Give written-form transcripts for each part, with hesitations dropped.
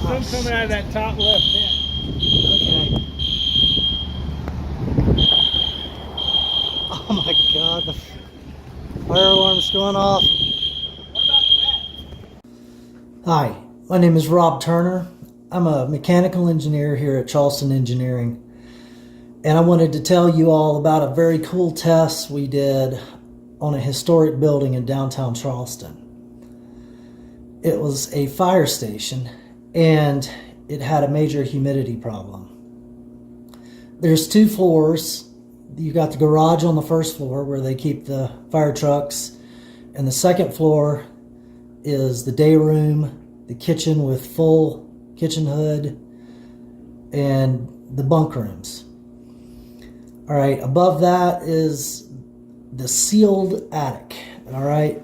Some coming out of that top left end. Okay. Oh my God, the fire alarm's going off. What about that? Hi, my name is Rob Turner. I'm a mechanical engineer here at Charleston Engineering. And I wanted to tell you all about a very cool test we did on a historic building in downtown Charleston. It was a fire station and it had a major humidity problem. There's 2 floors. You got the garage on the first floor where they keep the fire trucks, and the second floor is the day room, the kitchen with full kitchen hood, and the bunk rooms. All right, above that is the sealed attic. All right,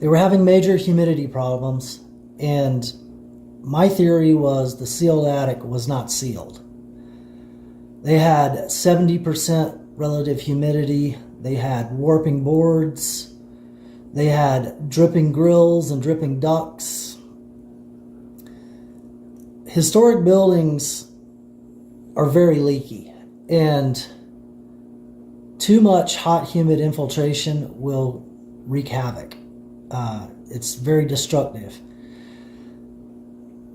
they were having major humidity problems, and my theory was the sealed attic was not sealed. They had 70% relative humidity. They had warping boards. They had dripping grills and dripping ducts. Historic buildings are very leaky, and too much hot, humid infiltration will wreak havoc. It's very destructive.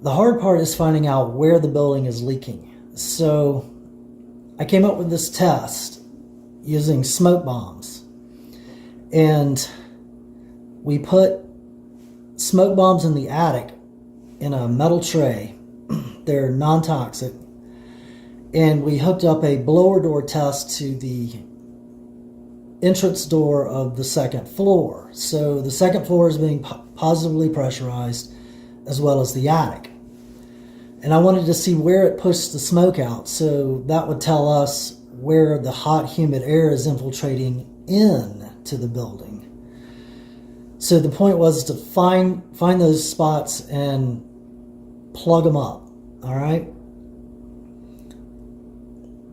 The hard part is finding out where the building is leaking. So I came up with this test using smoke bombs, and we put smoke bombs in the attic in a metal tray. They're non-toxic, and we hooked up a blower door test to the entrance door of the second floor. So the second floor is being positively pressurized, as well as the attic. And I wanted to see where it pushed the smoke out, so that would tell us where the hot, humid air is infiltrating into the building. So the point was to find those spots and plug them up. All right.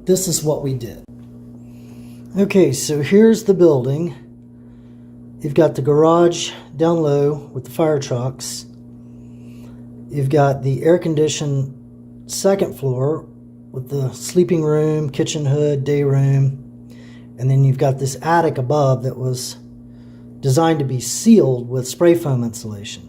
This is what we did. Okay, so here's the building. You've got the garage down low with the fire trucks. You've got the air-conditioned second floor with the sleeping room, kitchen hood, day room. And then you've got this attic above that was designed to be sealed with spray foam insulation.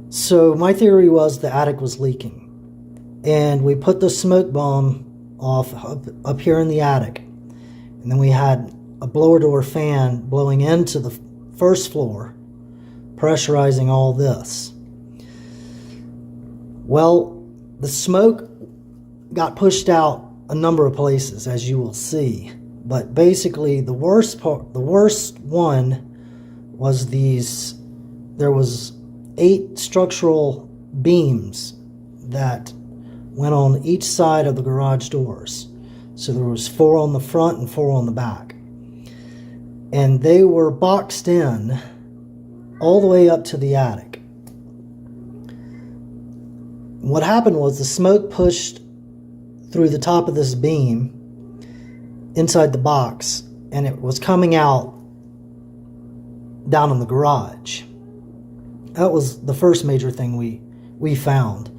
So my theory was the attic was leaking. And we put the smoke bomb off up here in the attic. And then we had a blower door fan blowing into the first floor, pressurizing all this. Well, the smoke got pushed out a number of places, as you will see. But basically, the worst one was these. There was 8 structural beams that went on each side of the garage doors. So there was 4 on the front and 4 on the back. And they were boxed in all the way up to the attic. What happened was the smoke pushed through the top of this beam inside the box, and it was coming out down in the garage. That was the first major thing we found.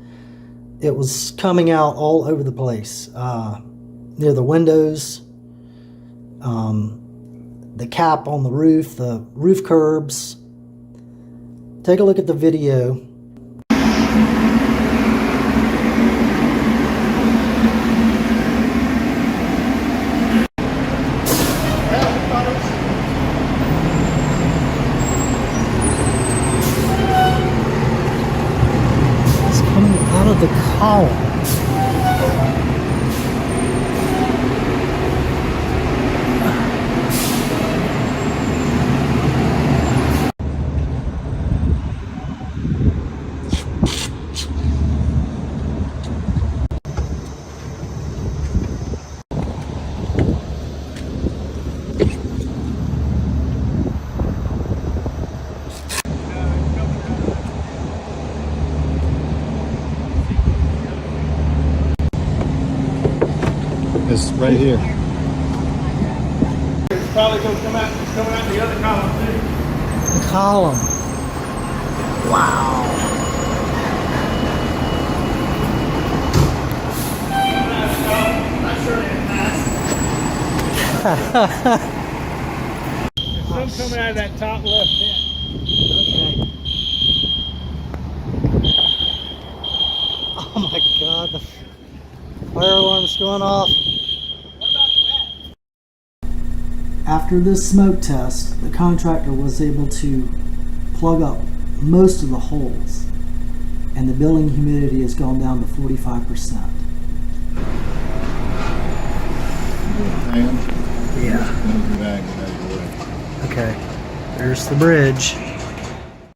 It was coming out all over the place, near the windows, the cap on the roof curbs. Take a look at the video. It's coming out of the column. It's right here. It's probably going to come out. It's coming out the other column too. The column. Wow. There's some coming out of that top left vent. Okay. Oh my God, the fire alarm's going off. What about the mat? After this smoke test, the contractor was able to plug up most of the holes, and the building humidity has gone down to 45%. Yeah. Okay, there's the bridge.